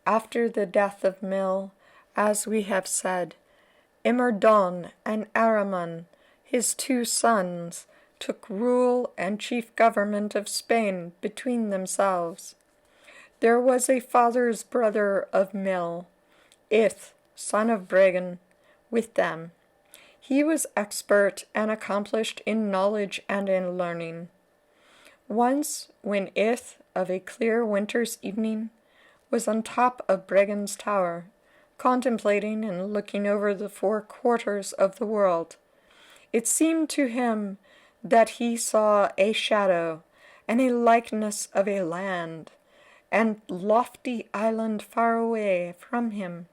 After the death of Mil, as we have said, Imerdon and Araman, his 2 sons, took rule and chief government of Spain between themselves. There was a father's brother of Mil, Ith, son of Bregan, with them. He was expert and accomplished in knowledge and in learning. Once, when Ith, of a clear winter's evening, was on top of Bregan's tower, contemplating and looking over the 4 quarters of the world, it seemed to him that he saw a shadow and a likeness of a land and lofty island far away from him.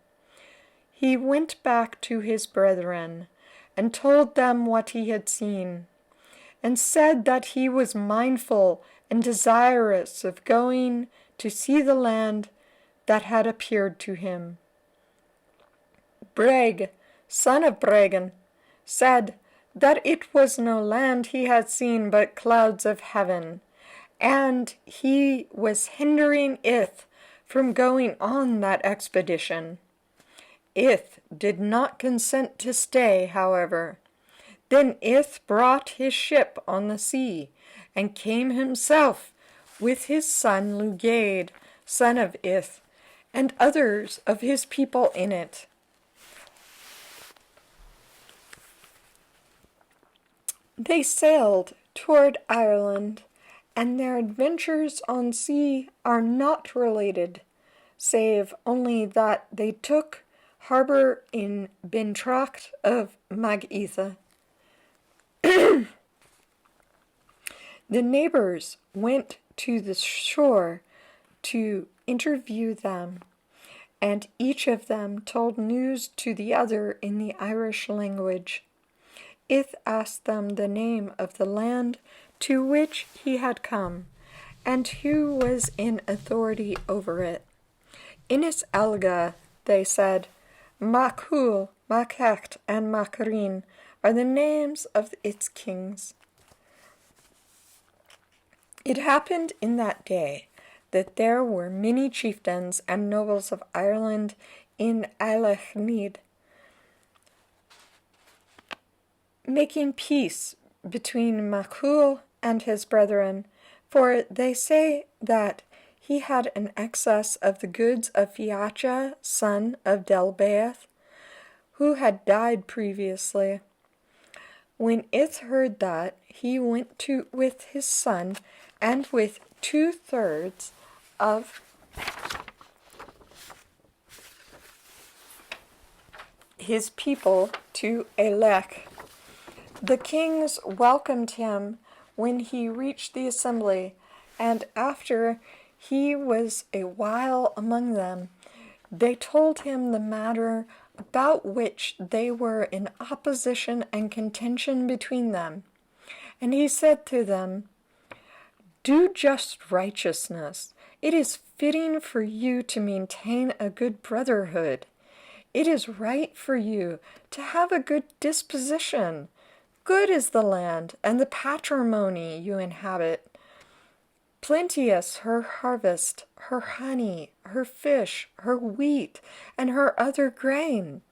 He went back to his brethren and told them what he had seen, and said that he was mindful and desirous of going to see the land that had appeared to him. Breg, son of Bregan, said that it was no land he had seen but clouds of heaven, and he was hindering Ith from going on that expedition. Ith did not consent to stay, however. Then Ith brought his ship on the sea, and came himself with his son Lugaid, son of Ith, and others of his people in it. They sailed toward Ireland, and their adventures on sea are not related, save only that they took harbor in Bintracht of Magickal. The neighbors went to the shore to interview them, and each of them told news to the other in the Irish language. Ith asked them the name of the land to which he had come, and who was in authority over it. Innis Elga, they said, Macul, Macecht, and Macarin are the names of its kings. It happened in that day that there were many chieftains and nobles of Ireland in Ailechnied, making peace between Macul and his brethren, for they say that he had an excess of the goods of Fiacha, son of Delbaeth, who had died previously. When Ith heard that, he went with his son and with 2/3 of his people to Ailech. The kings welcomed him when he reached the assembly, and after he was a while among them, they told him the matter about which they were in opposition and contention between them. And he said to them, Do just righteousness. It is fitting for you to maintain a good brotherhood. It is right for you to have a good disposition. Good is the land and the patrimony you inhabit. Plenteous her harvest, her honey, her fish, her wheat, and her other grain.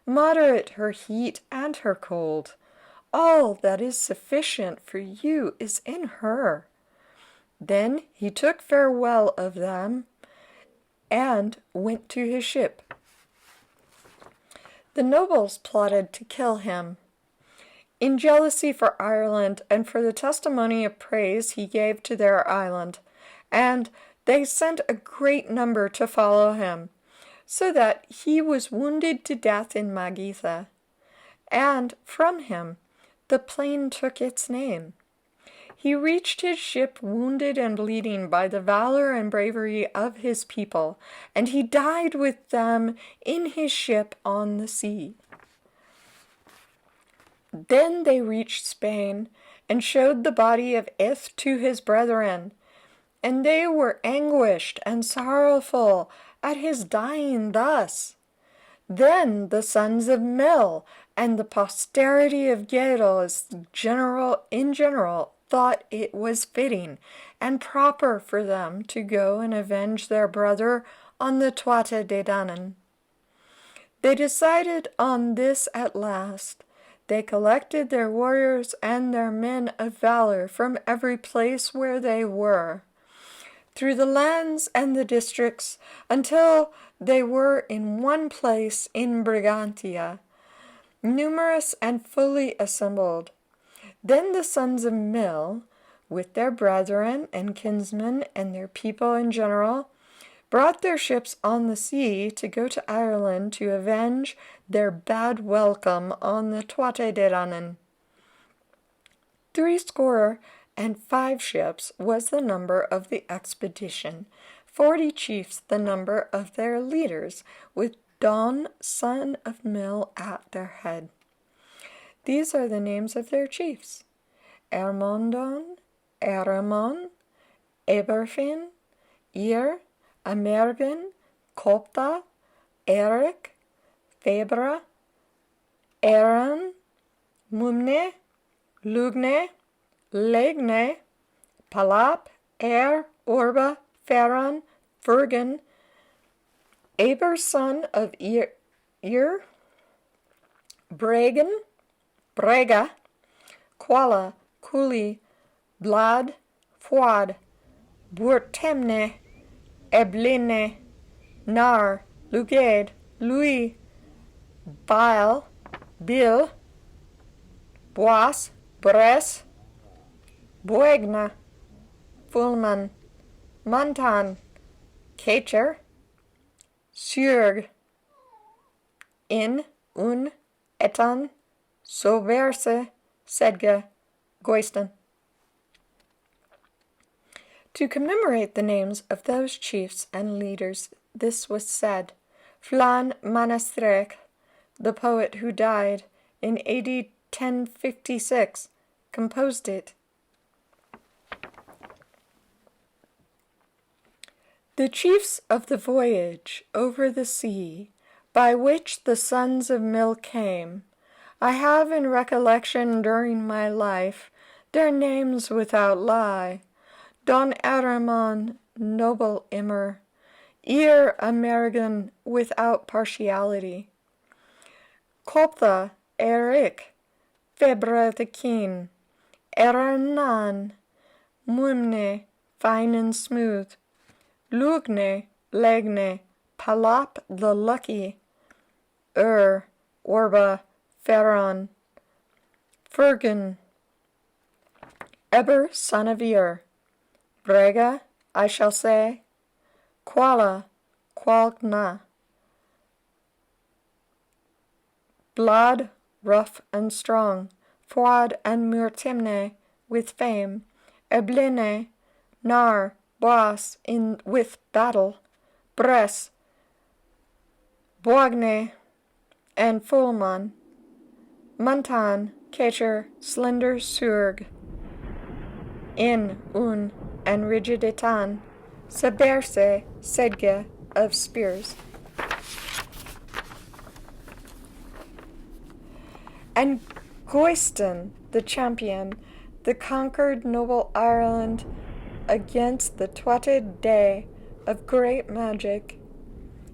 Moderate her heat and her cold. All that is sufficient for you is in her. Then he took farewell of them and went to his ship. The nobles plotted to kill him. In jealousy for Ireland and for the testimony of praise he gave to their island, and they sent a great number to follow him, so that he was wounded to death in Magickal, and from him the plain took its name. He reached his ship wounded and bleeding by the valor and bravery of his people, and he died with them in his ship on the sea. Then they reached Spain, and showed the body of Ith to his brethren, and they were anguished and sorrowful at his dying thus. Then the sons of Mil and the posterity of Gedal in general thought it was fitting and proper for them to go and avenge their brother on the Tuatha De Danann. They decided on this at last. They collected their warriors and their men of valor from every place where they were, through the lands and the districts, until they were in one place in Brigantia, numerous and fully assembled. Then the sons of Mil, with their brethren and kinsmen and their people in general, brought their ships on the sea to go to Ireland to avenge their bad welcome on the Tuatha De Danann. 75 ships was the number of the expedition, 40 chiefs the number of their leaders, with Don, son of Mil, at their head. These are the names of their chiefs: Ermondon, Eramon, Eberfin, Amergin, Copta, Eric, Febra, Erren, Mumne, Lugne, Legne, Palap, Orba, Ferran, Fergan, Aber, son of Brega, Quala, Culi, Blad, Fuad, Burtemne, Ebline, Nar, Luged, Louis, Bill, Bois, Bres, Boegna, Fulman, Montan, Kacher, Surg, Etan, Soberse, Sedge, Goistan. To commemorate the names of those chiefs and leaders, this was said. Flan Manastrek, the poet who died in AD 1056, composed it. The chiefs of the voyage over the sea, by which the sons of Mil came, I have in recollection during my life their names without lie: Don Aramon, noble Immer, American without partiality, Copta, Eric, Febra the keen, Errenan, Mumne, fine and smooth, Lugne, Legne, Palap the lucky, Orba, Ferran, Fergan, Eber, son of Brega, I shall say, Quala, Qualgna, Blad, rough and strong, Fuad and Murtimne, with fame, Ebline, Nar, Boas, with battle, Bres, Boagne, and Fulman, Montan, Kacher, slender Surg, and Rigiditan, Saberse, Sedge, of spears. And Goistan, the champion, the conquered noble Ireland against the Tuatha De of great magic,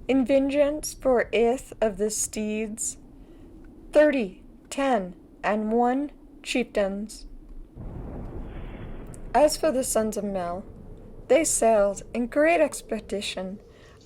in vengeance for ith of the steeds, 30, 10, and 1 chieftains. As for the sons of Mel, they sailed in great expedition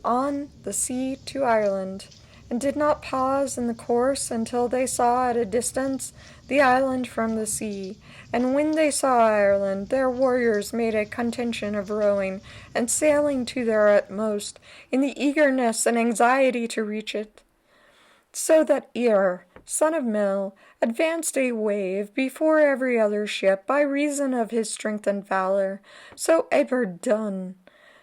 on the sea to Ireland, and did not pause in the course until they saw at a distance the island from the sea. And when they saw Ireland, their warriors made a contention of rowing and sailing to their utmost, in the eagerness and anxiety to reach it. So that son of Mel, advanced a wave before every other ship by reason of his strength and valor. So Aberdun,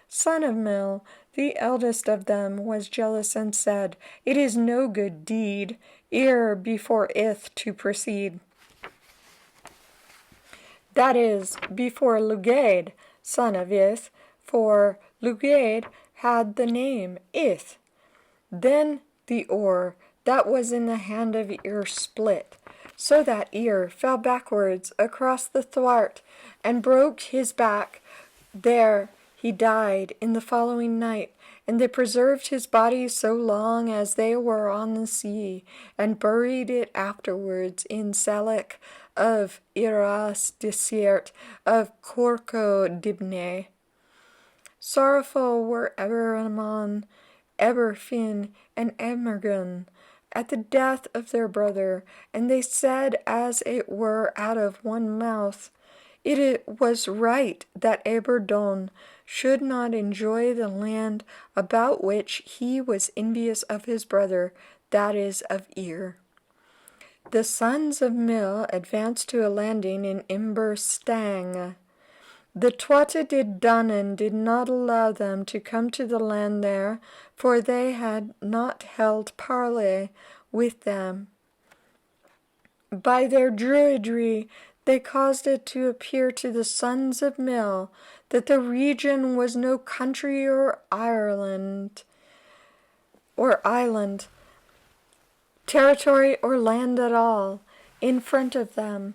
son of Mel, the eldest of them, was jealous and said, It is no good deed, before ith to proceed. That is, before Luged, son of Ith, for Luged had the name Ith. Then the oar that was in the hand of split, so that fell backwards across the thwart, and broke his back. There He died in the following night, and they preserved his body so long as they were on the sea, and buried it afterwards in Selec of Iras desert of Corco Dibne. Sorrowful were Eberman, Eberfin, and Emergan at the death of their brother, and they said as it were out of one mouth, it was right that Eberdon should not enjoy the land about which he was envious of his brother, that is, of Ir. The sons of Mil advanced to a landing in Imberstang. The Tuatha de Danann did not allow them to come to the land there, for they had not held parley with them. By their druidry they caused it to appear to the sons of Mil that the region was no country or island, territory or land at all. In front of them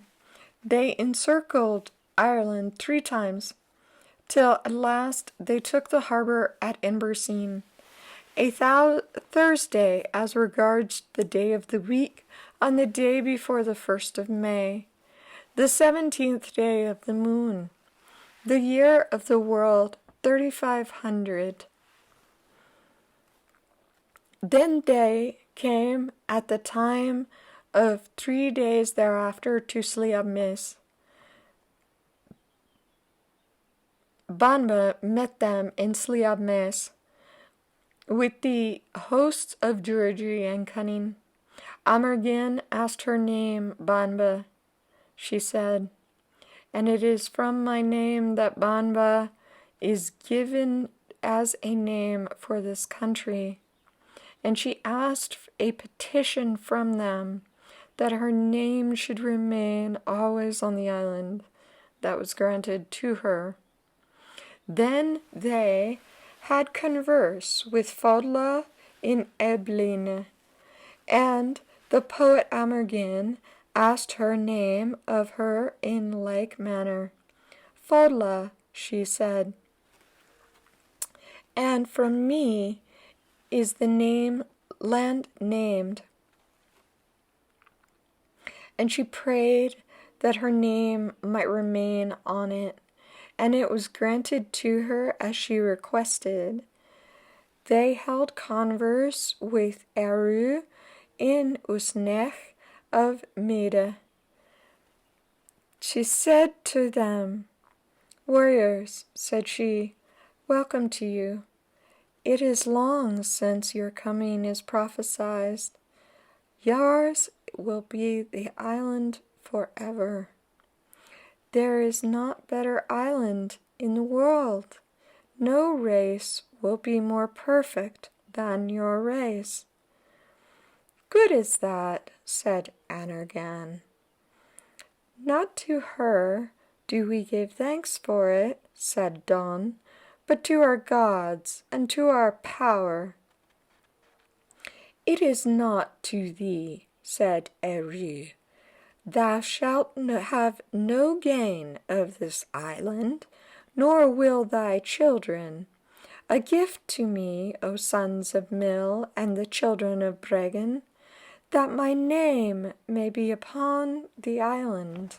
they encircled Ireland 3 times, till at last they took the harbour at Inverseen, a Thursday as regards the day of the week, on the day before the 1st of May, the 17th day of the moon, the year of the world 3500. Then they came at the time of 3 days thereafter to Sliabmis. Banba met them in Sliabmis with the hosts of druidry and cunning. Amergin asked her name, Banba. She said, and it is from my name that Banba is given as a name for this country. And she asked a petition from them that her name should remain always on the island. That was granted to her. Then they had converse with Fodla in Ebline, and the poet Amergin asked her name of her in like manner. Fodla, she said, and from me is the land named. And she prayed that her name might remain on it, and it was granted to her as she requested. They held converse with Eru in Usnech of Meda. She said to them, warriors, said she, welcome to you. It is long since your coming is prophesied. Yours will be the island forever. There is not better island in the world. No race will be more perfect than your race. Good is that, said Anergan. Not to her do we give thanks for it, said Don, but to our gods and to our power. It is not to thee, said Eru. Thou shalt have no gain of this island, nor will thy children. A gift to me, O sons of Mil and the children of Bregan, that my name may be upon the island.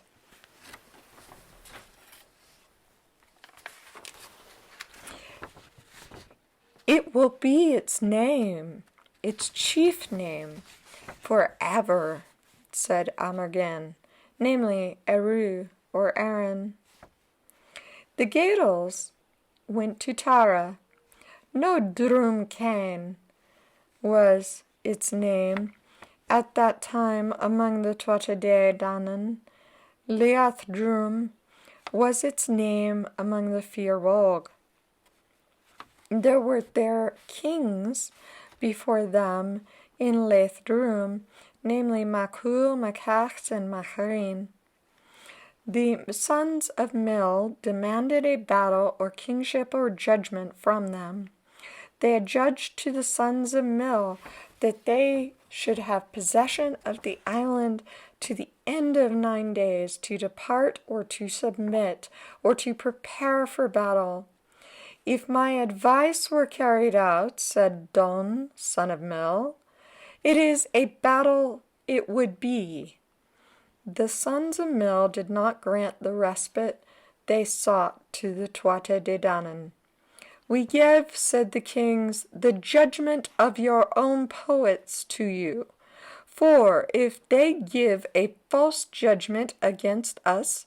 It will be its name, its chief name, forever, said Amergan, namely Eru or Erren. The Gaedals went to Tara. No Drum Cain was its name at that time among the Tuatha de Danann. Leath Drum was its name among the Fir There were their kings before them in Leath Drum, namely Makul, Makax, and Macharin. The sons of Mil demanded a battle or kingship or judgment from them. They adjudged to the sons of Mil that they should have possession of the island to the end of 9 days, to depart or to submit or to prepare for battle. If my advice were carried out, said Don, son of Mil, it is a battle it would be. The sons of Mil did not grant the respite they sought to the Tuatha De Danann. We give, said the kings, the judgment of your own poets to you. For if they give a false judgment against us,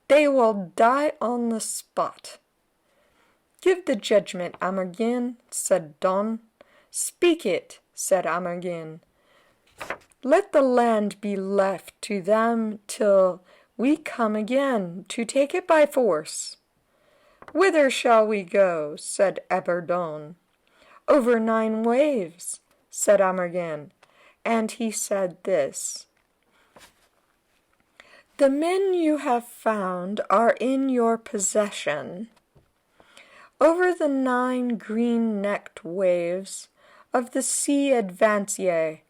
they will die on the spot. Give the judgment, Amergin, said Don. Speak it, said Amergin. Let the land be left to them till we come again to take it by force. Whither shall we go? Said Eberdon. Over 9 waves, said Amergin, and he said this. The men you have found are in your possession. Over the 9 green-necked waves of the sea advance ye,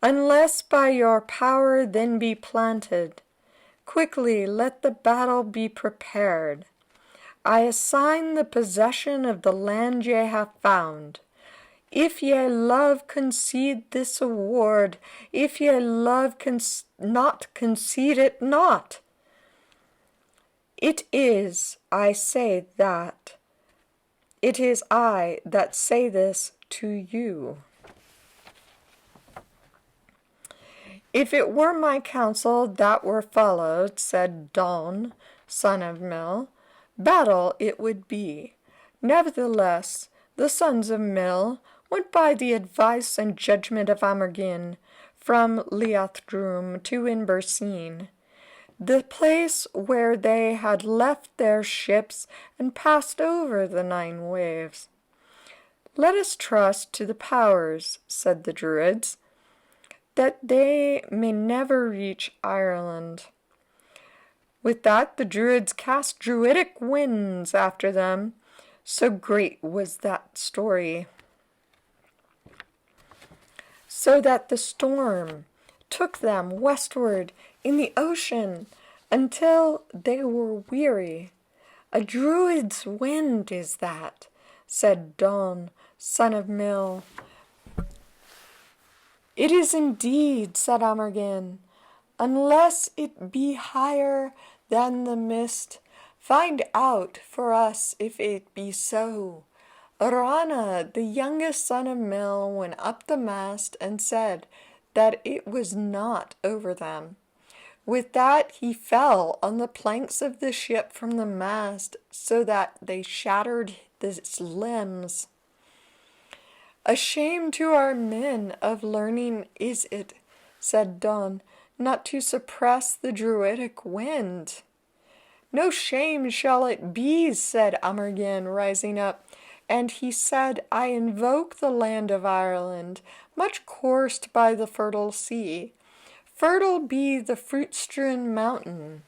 unless by your power then be planted. Quickly let the battle be prepared. I assign the possession of the land ye have found. If ye love, concede this award. If ye love not, concede it not. It is, I say that. It is I that say this to you. If it were my counsel that were followed, said Don, son of Mil, battle it would be. Nevertheless, the sons of Mil went by the advice and judgment of Amergin from Liathdrum to Inverseen, the place where they had left their ships and passed over the 9 waves. Let us trust to the powers, said the Druids, that they may never reach Ireland. With that the Druids cast druidic winds after them, so great was that story. So that the storm took them westward in the ocean until they were weary. A druid's wind is that, said Don, son of Mil. It is indeed, said Amergin, unless it be higher than the mist. Find out for us if it be so. Arana, the youngest son of Mil, went up the mast and said that it was not over them. With that he fell on the planks of the ship from the mast, so that they shattered its limbs. A shame to our men of learning is it, said Don, not to suppress the druidic wind. No shame shall it be, said Amergin, rising up, and he said, I invoke the land of Ireland, much coursed by the fertile sea. Fertile be the fruit-strewn mountain.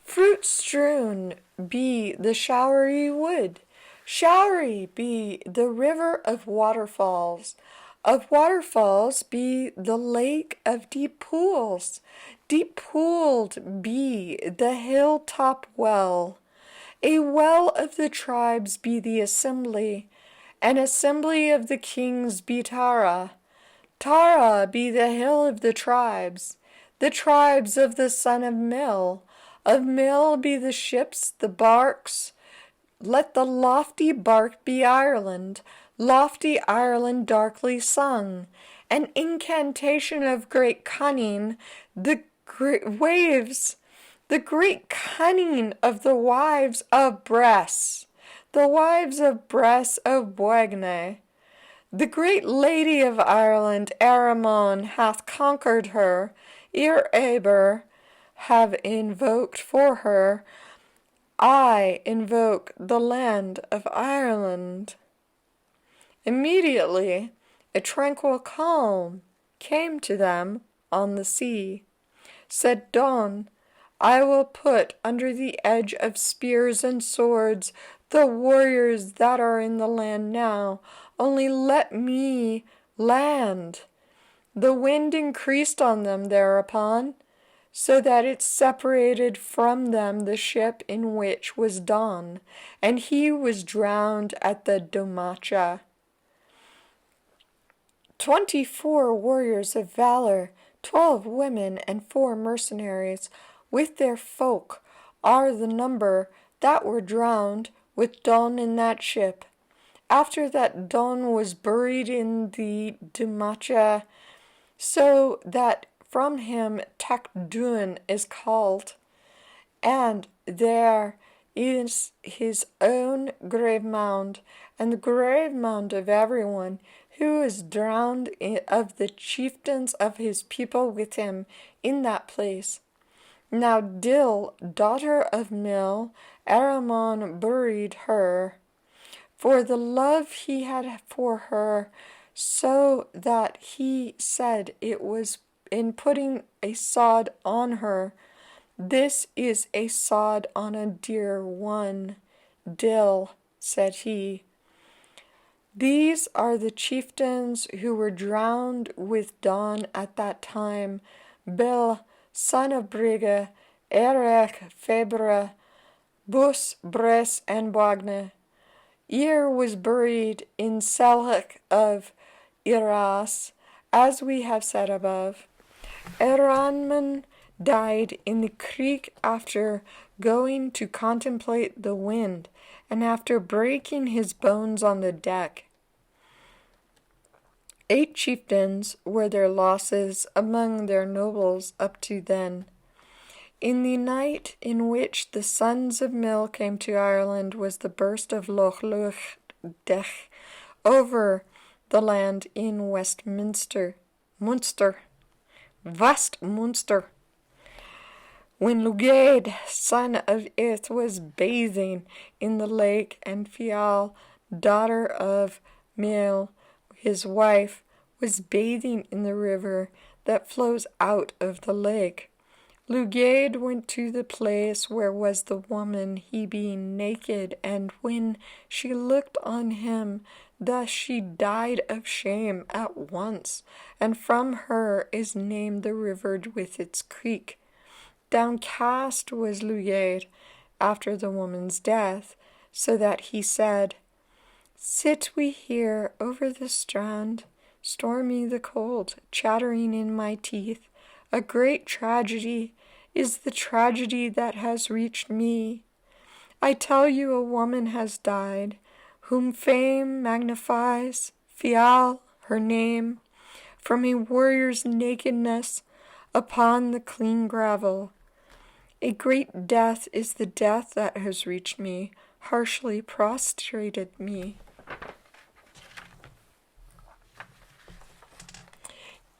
Fruit-strewn be the showery wood. Showery be the river of waterfalls. Of waterfalls be the lake of deep pools. Deep-pooled be the hilltop well. A well of the tribes be the assembly. An assembly of the kings be Tara. Tara be the hill of the tribes of the son of Mil. Of Mil be the ships, the barks. Let the lofty bark be Ireland, lofty Ireland darkly sung. An incantation of great cunning, the great waves, the great cunning of the wives of Bress. The wives of Bress of Boigne. The great lady of Ireland, Aramon, hath conquered her. Ere Aber have invoked for her. I invoke the land of Ireland. Immediately a tranquil calm came to them on the sea. Said Don, I will put under the edge of spears and swords the warriors that are in the land now. Only let me land. The wind increased on them thereupon. so that it separated from them the ship in which was Don, and he was drowned at the Domacha. 24 warriors of valor, 12 women, and 4 mercenaries, with their folk, are the number that were drowned with Don in that ship. After that Don was buried in the Domacha, so that from him Takdun is called, and there is his own grave mound, and the grave mound of everyone who is drowned of the chieftains of his people with him in that place. Now Dil, daughter of Mil, Aramon buried her, for the love he had for her, so that he said it was in putting a sod on her. This is a sod on a dear one. Dil, said he. These are the chieftains who were drowned with Don at that time: Bil, son of Brigga, Erech, Febra, Bus, Bres, and Boagne. Was buried in Selhek of Iras, as we have said above. Erranman died in the creek after going to contemplate the wind, and after breaking his bones on the deck. 8 chieftains were their losses among their nobles up to then. In the night in which the sons of Mil came to Ireland was the burst of Loch Dech over the land in Westminster, Westminster, when Lugaid, son of Ith, was bathing in the lake, and Fial, daughter of Mil, his wife, was bathing in the river that flows out of the lake. Lugaid went to the place where was the woman, he being naked, and when she looked on him, thus she died of shame at once, and from her is named the river with its creek. Downcast was Lugaid after the woman's death, so that he said, Sit we here over the strand, stormy the cold, chattering in my teeth. A great tragedy is the tragedy that has reached me. I tell you a woman has died, whom fame magnifies, Fial, her name, from a warrior's nakedness upon the clean gravel. A great death is the death that has reached me, harshly prostrated me.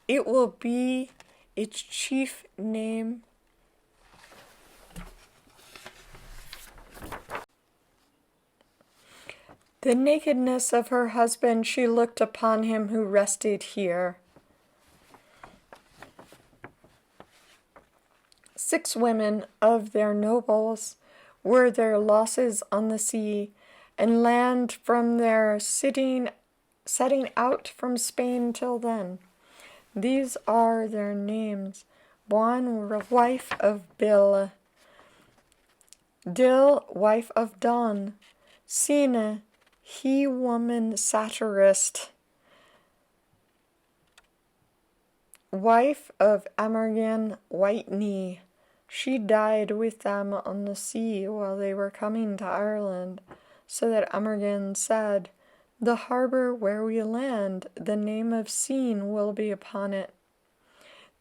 It will be its chief name. The nakedness of her husband, she looked upon him who rested here. 6 women of their nobles were their losses on the sea, and land from their setting out from Spain till then. These are their names: Buan, wife of Bil; Dil, wife of Don; Sina, he woman satirist, wife of Amergin, Whiteney. She died with them on the sea while they were coming to Ireland, so that Amergin said, The harbor where we land, the name of Scene will be upon it.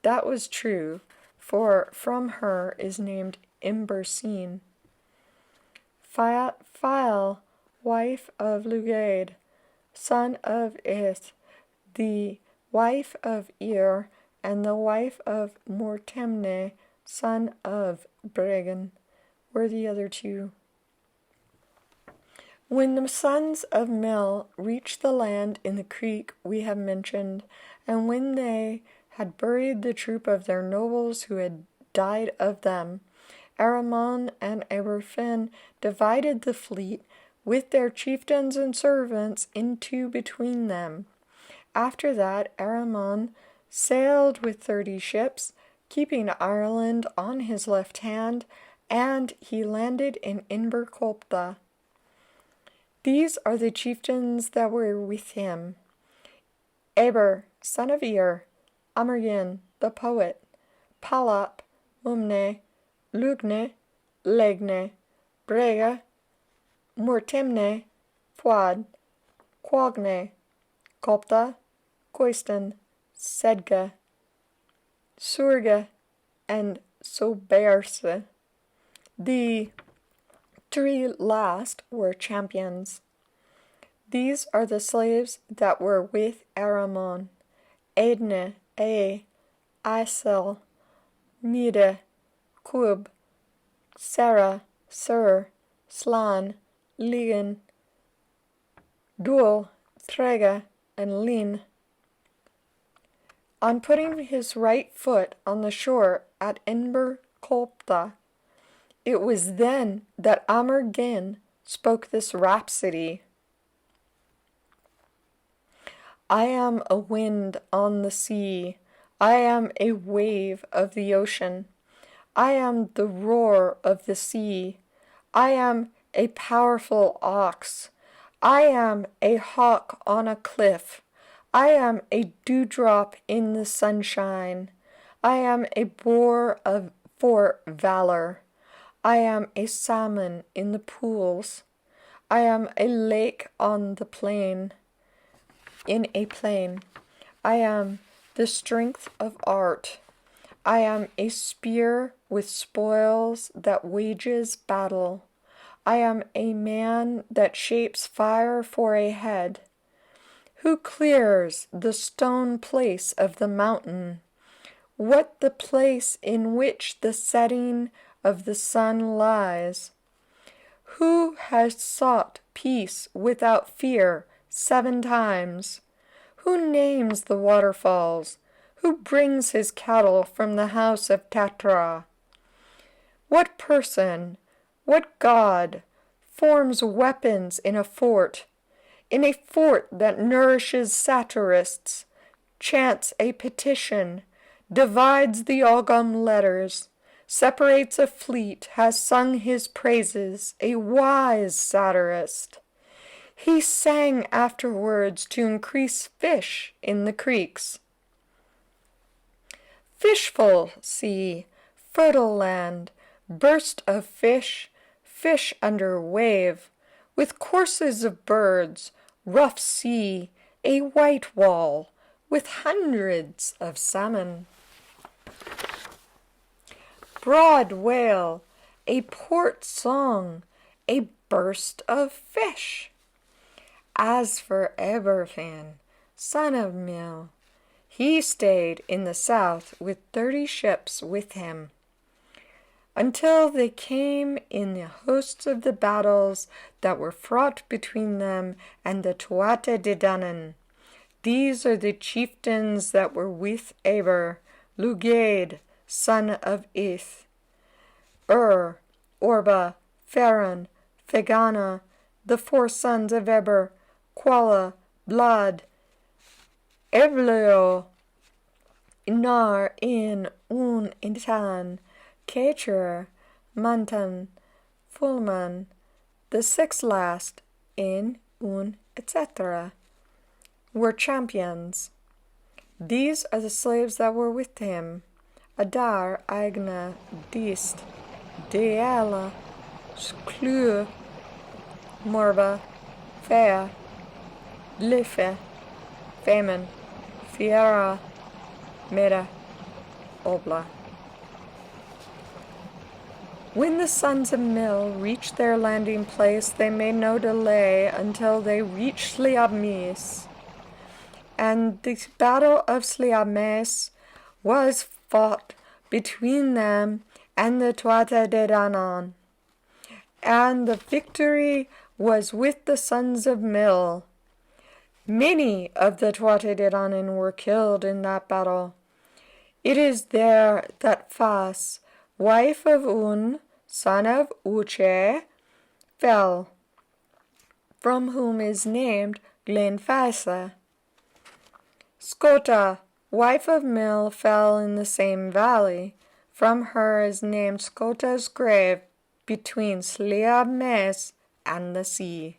That was true, for from her is named Imberseen. File, wife of Lugaid, son of Ith, the wife of Ir, and the wife of Mortemne, son of Bregan, were the other 2. When the sons of Mel reached the land in the creek we have mentioned, and when they had buried the troop of their nobles who had died of them, Aramon and Eberfin divided the fleet with their chieftains and servants into between them. After that Aramon sailed with 30 ships, keeping Ireland on his left hand, and he landed in Invercolpta. These are the chieftains that were with him: Eber, son of Ir, Amergin, the poet, Palap, Mumne, Lugne, Legne, Brega, Mortemne, Fuad, Quagne, Copta, Coistan, Sedga, Surga, and Soberse. The three last were champions. These are the slaves that were with Aramon: Edne, Isel, Mide, Kub, Sarah, Sir, Slan, Ligan, Duel, Trega, and Lin. On putting his right foot on the shore at Invercolpta, it was then that Amergin spoke this rhapsody: I am a wind on the sea, I am a wave of the ocean, I am the roar of the sea, I am a powerful ox, I am a hawk on a cliff, I am a dewdrop in the sunshine, I am a boar for valor, I am a salmon in the pools, I am a lake on the plain, in a plain, I am the strength of art, I am a spear with spoils that wages battle, I am a man that shapes fire for a head, who clears the stone place of the mountain, what the place in which the setting of the sun lies, who has sought peace without fear 7 times, who names the waterfalls, who brings his cattle from the house of Tatra. What person, what god, forms weapons in a fort that nourishes satirists, chants a petition, divides the Ogam letters, separates a fleet, has sung his praises, a wise satirist. He sang afterwards to increase fish in the creeks. Fishful sea, fertile land, burst of fish, fish under wave, with courses of birds, rough sea, a white wall, with hundreds of salmon. Broad whale, a port song, a burst of fish. As for Eberfan, son of Mil, he stayed in the south with 30 ships with him, until they came in the hosts of the battles that were fraught between them and the Tuatha De Danann. These are the chieftains that were with Eber: Lugaid, son of Ith, Orba, Pharon, Fegana, the 4 sons of Eber, Quala, Blad, Evleo, Nar, In, Un, Intan, Kecher, Mantan, Fulman, the 6 last, In, Un, etc., were champions. These are the slaves that were with him: Adar, Agna, Dist, Deala, Sklur, Morba, Fea, Life, Femen, Fiera, Mera, Obla. When the sons of Mil reached their landing place, they made no delay until they reached Sliabmis. And the battle of Sliabmis was fought between them and the Tuatha De Danann. And the victory was with the sons of Mil. Many of the Tuatha De Danann were killed in that battle. It is there that Fas, wife of Un, son of Uche, fell, from whom is named Glenfasa. Skota, wife of Mil, fell in the same valley. From her is named Scota's grave between Sliab Mes and the sea.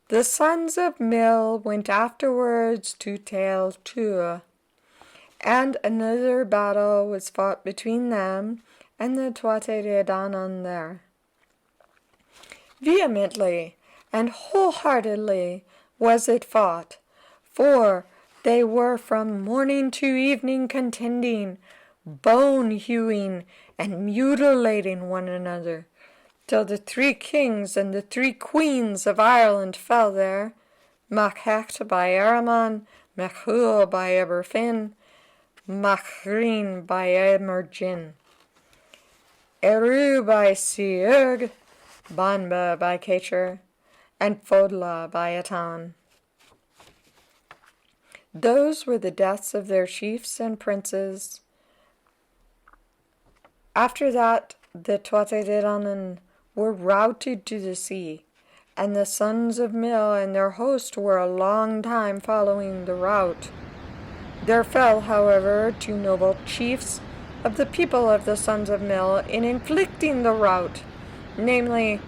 The sons of Mil went afterwards to Tel Tur, and another battle was fought between them and the Tuatha De Danann there. Vehemently and wholeheartedly was it fought, for they were from morning to evening contending, bone-hewing, and mutilating one another, till the 3 kings and the 3 queens of Ireland fell there, Machecht by Erren, Mechul by Eberfin, Machrin by Emergin, Eru by Siurg, Banba by Kacher, and Fodla by Atan. Those were the deaths of their chiefs and princes. After that, the Tuatha De Danann were routed to the sea, and the sons of Mil and their host were a long time following the rout. There fell, however, 2 noble chiefs of the people of the sons of Mil in inflicting the rout, namely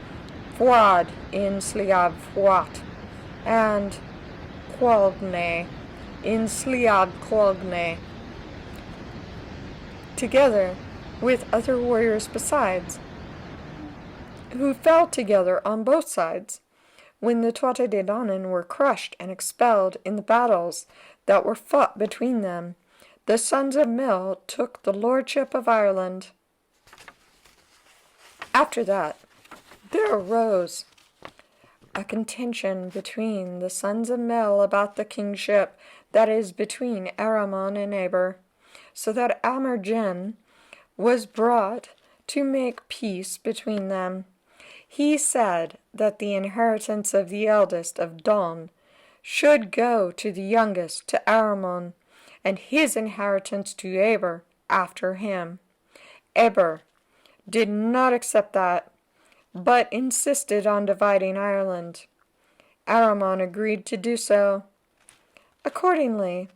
Fuad in Sliab Fuat, and Qualgne in Sliab Qualgne, together with other warriors besides, who fell together on both sides, when the Tuatha De Danann were crushed and expelled in the battles that were fought between them. The sons of Mil took the lordship of Ireland. After that, there arose a contention between the sons of Mil about the kingship, that is, between Aramon and Eber, so that Amergin was brought to make peace between them. He said that the inheritance of the eldest of Don should go to the youngest, to Aramon, and his inheritance to Eber after him. Eber did not accept that, but insisted on dividing Ireland. Aramon agreed to do so. Accordingly,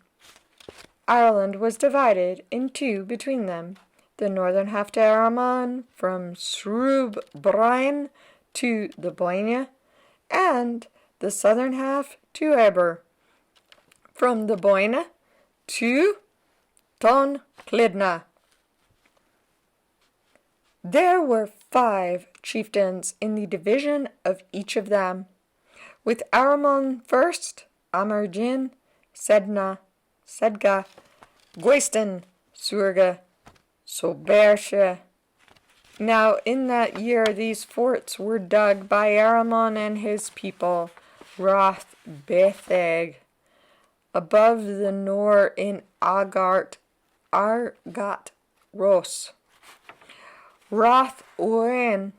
Ireland was divided in 2 between them, the northern half to Aramon from Srub Brian to the Boine, and the southern half to Eber, from the Boine to Ton Clydna. There were 5 chieftains in the division of each of them, with Aramon first, Amergin, Sedga, Goisten, Surga, Sobershe. Now in that year these forts were dug by Aramon and his people, Roth Betheg, above the Nor in Argat Ros, Roth Oen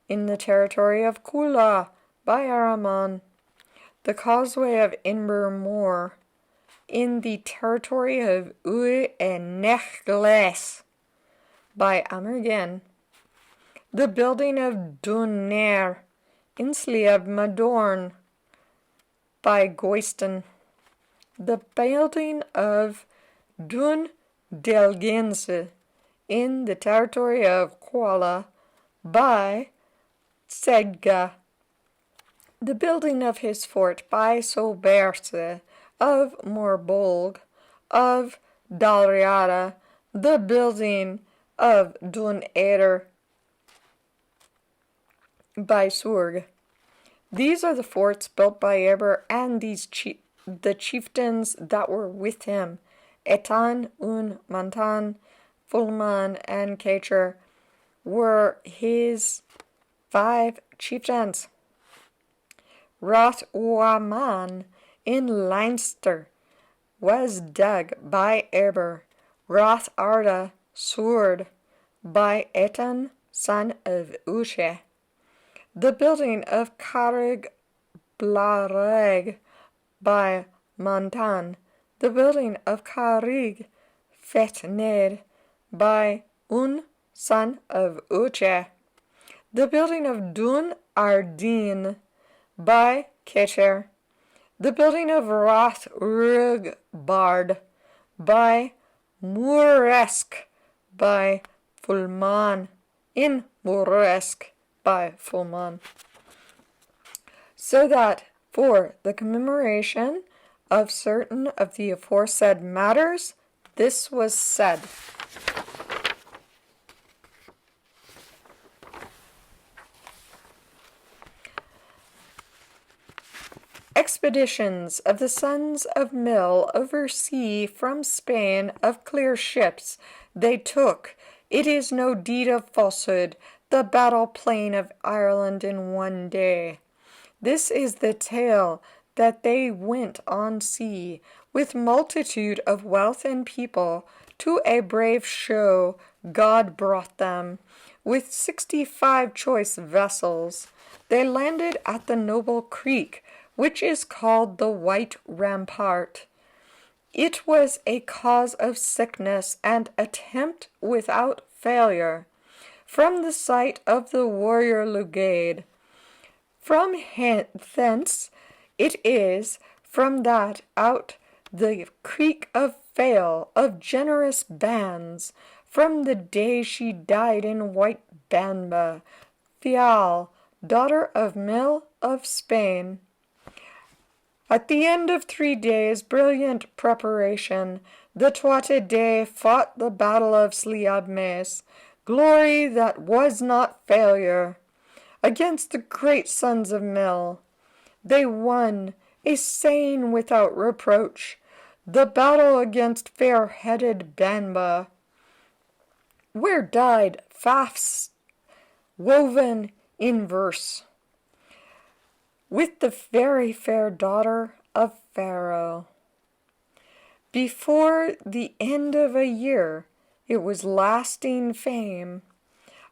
in the territory of Kula by Aramon, the causeway of Invermore in the territory of Ue and Nechgles by Amergin, the building of Dunner in Sliab Madorn by Goisten, the building of Dun Delgense in the territory of Kuala by Sedga, the building of his fort by Soberse of Morbolg of Dalriada, the building of Dun Eder by Surg. These are the forts built by Eber and the chieftains that were with him, Etan, Un, Mantan, Fulman, and Kacher, were his 5 chieftains. Roth Uaman in Leinster was dug by Eber, Roth Arda Sword by Etan, son of Ushe, the building of Carrig Blareg by Montan, the building of Carrig Fetned by Un, son of Uche, the building of Dun Ardin by Kecher, The building of Rath Rugbard by Muresk by Fulman in Muresk by Fulman. So that for the commemoration of certain of the aforesaid matters, this was said. Expeditions of the sons of Mill over sea from Spain of clear ships they took. It is no deed of falsehood, the battle plain of Ireland in one day. This is the tale that they went on sea with multitude of wealth and people to a brave show God brought them, with 65 choice vessels. They landed at the noble creek, which is called the White Rampart. It was a cause of sickness and attempt without failure, from the sight of the warrior Lugade. From thence it is, from that out the creek of Fail of generous bands, from the day she died in White Banba, Fial, daughter of Mill of Spain. At the end of 3 days' brilliant preparation, the Toite Day fought the battle of Sliabmes, glory that was not failure, against the great sons of Mill. They won, a saying without reproach, the battle against fair-headed Banba, where died Fafs woven in verse, with the very fair daughter of Pharaoh. Before the end of a year, it was lasting fame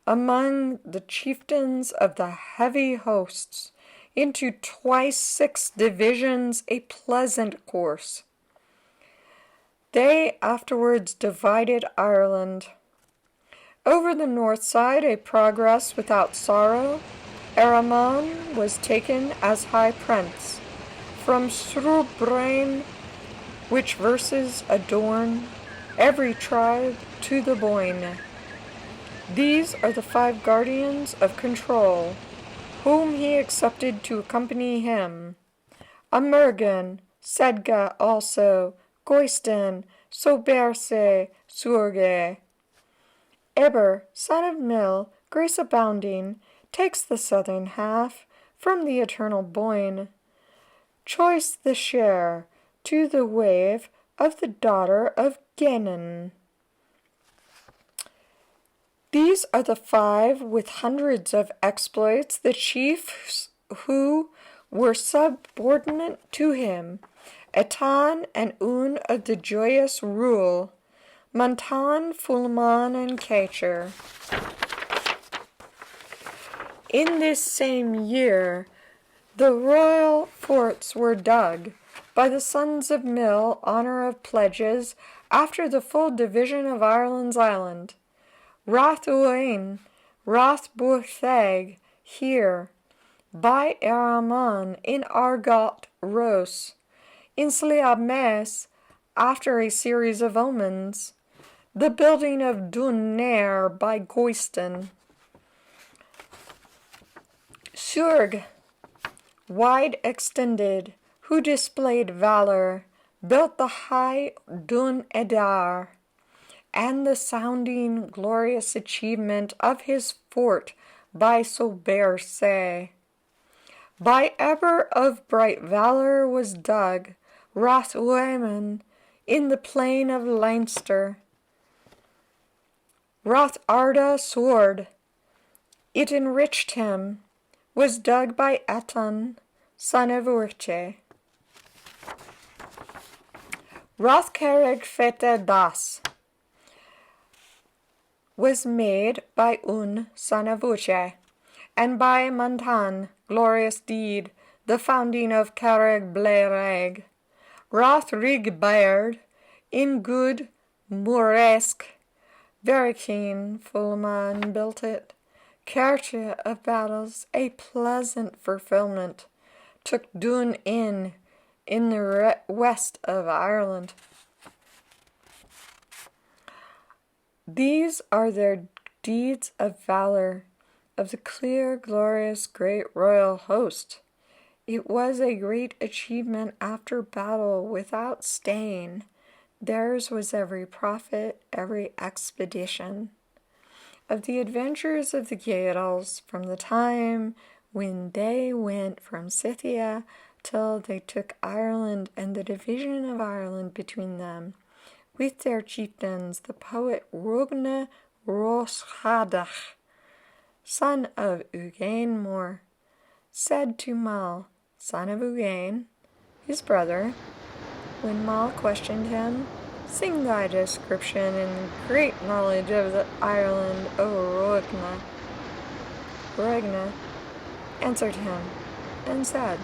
among the chieftains of the heavy hosts, into twice 6 divisions a pleasant course. They afterwards divided Ireland. Over the north side a progress without sorrow, Erren was taken as high prince, from Srubrain, which verses adorn every tribe to the Boyne. These are the 5 guardians of control, whom he accepted to accompany him. Amergan, Sedga also, Goistin, Soberse, Surge. Eber, son of Mill, grace abounding, takes the southern half from the eternal Boyne. Choice the share to the wave of the daughter of Genin. These are the 5 with hundreds of exploits, the chiefs who were subordinate to him, Etan and Un of the joyous rule, Montan, Fulman, and Kacher. In this same year, the royal forts were dug by the sons of Mill, honor of pledges, after the full division of Ireland's island. Rath Uain, Rath Burthag, here, by Erren in Argot Ros, in Sliabmes, after a series of omens, the building of Dunnair by Goistin. Surg, wide extended, who displayed valor, built the high Dun Edar, and the sounding glorious achievement of his fort by Soberse. By Eber of bright valor was dug Rath Ueman in the plain of Leinster. Rath Arda sword, it enriched him, was dug by Etan, son of Urche. Rath Carreg Fete Das was made by Un, son of Uche, and by Montan, glorious deed, the founding of Carreg Blaireg. Rath Rigbaird, in good Muresk, very keen, Fulman built it. Kerche of battles, a pleasant fulfillment, took Dun in in the west of Ireland. These are their deeds of valor, of the clear, glorious, great royal host. It was a great achievement after battle without stain. Theirs was every profit, every expedition. Of the adventures of the Gaels from the time when they went from Scythia till they took Ireland and the division of Ireland between them, with their chieftains, the poet Rogne Roshadach, son of Ugain Mór, said to Mal, son of Ugain, his brother, when Mal questioned him, "Sing thy description and great knowledge of the Ireland, O Rogne answered him, and said,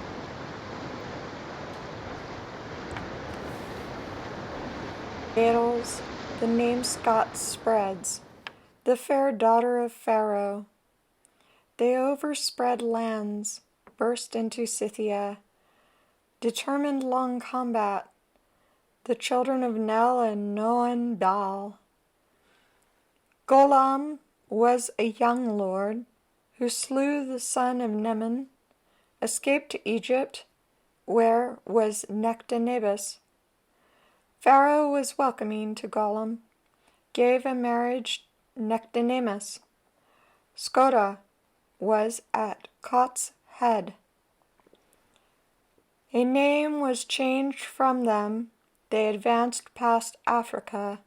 Gaels, the name Scots spreads, the fair daughter of Pharaoh. They overspread lands, burst into Scythia, determined long combat, the children of Nel and Noan Dal. Golam was a young lord who slew the son of Neman, escaped to Egypt, where was Nectanebus. Pharaoh was welcoming to Golam, gave in marriage Nectanebus. Skoda was at Cot's head. A name was changed from them. They advanced past Africa.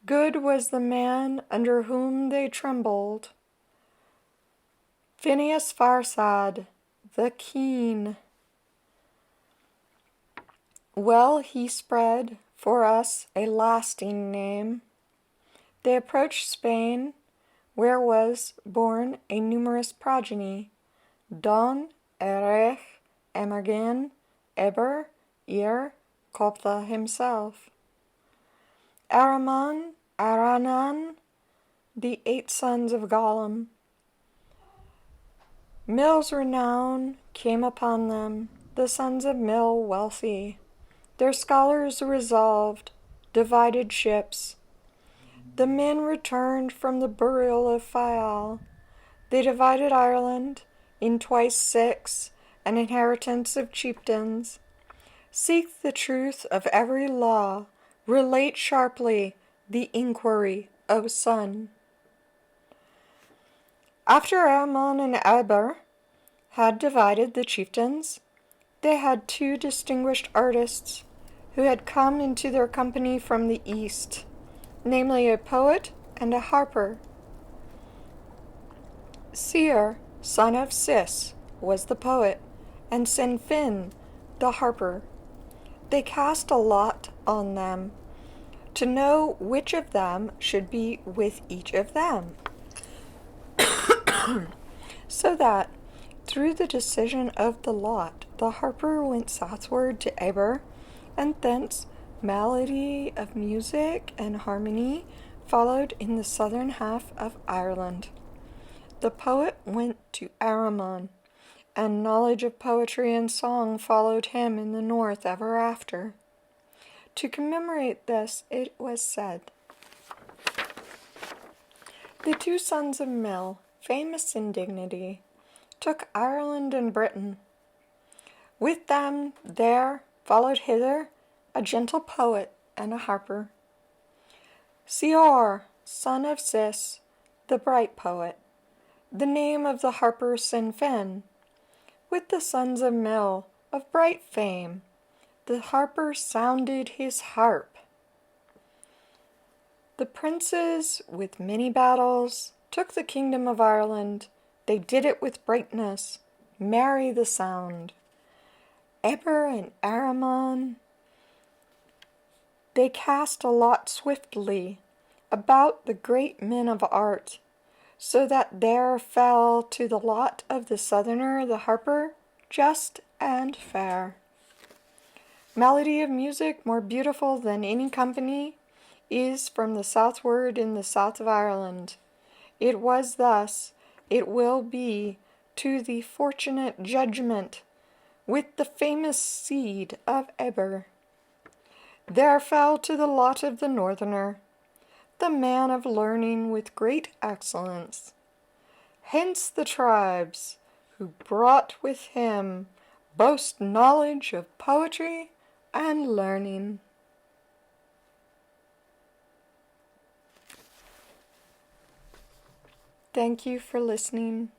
Good was the man under whom they trembled. Phineas Farsad, the keen. Well he spread for us a lasting name. They approached Spain, where was born a numerous progeny, Don, Erech, Emergin, Eber, Koptha himself. Araman, Aranan, the 8 sons of Gollum. Mil's renown came upon them, the sons of Mil wealthy. Their scholars resolved, divided ships. The men returned from the burial of Faial. They divided Ireland in twice 6, an inheritance of chieftains. Seek the truth of every law, relate sharply the inquiry, O son. After Ammon and Eber had divided the chieftains, they had 2 distinguished artists who had come into their company from the east, namely a poet and a harper. Seir, son of Sis, was the poet, and Sinfin, the harper. They cast a lot on them, to know which of them should be with each of them, so that, through the decision of the lot, the harper went southward to Eber, and thence melody of music and harmony followed in the southern half of Ireland. The poet went to Araman, and knowledge of poetry and song followed him in the north ever after. To commemorate this, it was said, the 2 sons of Mel, famous in dignity, took Ireland and Britain. With them there followed hither a gentle poet and a harper. Seor, son of Sis, the bright poet, the name of the harper Sinfin, with the sons of Mel, of bright fame, the harper sounded his harp. The princes, with many battles, took the kingdom of Ireland. They did it with brightness, merry the sound. Eber and Araman, they cast a lot swiftly about the great men of art, so that there fell to the lot of the southerner, the harper, just and fair. Melody of music more beautiful than any company is from the southward in the south of Ireland. It was thus, it will be, to the fortunate judgment with the famous seed of Eber. There fell to the lot of the northerner, the man of learning with great excellence. Hence the tribes, who brought with him boast knowledge of poetry and learning. Thank you for listening.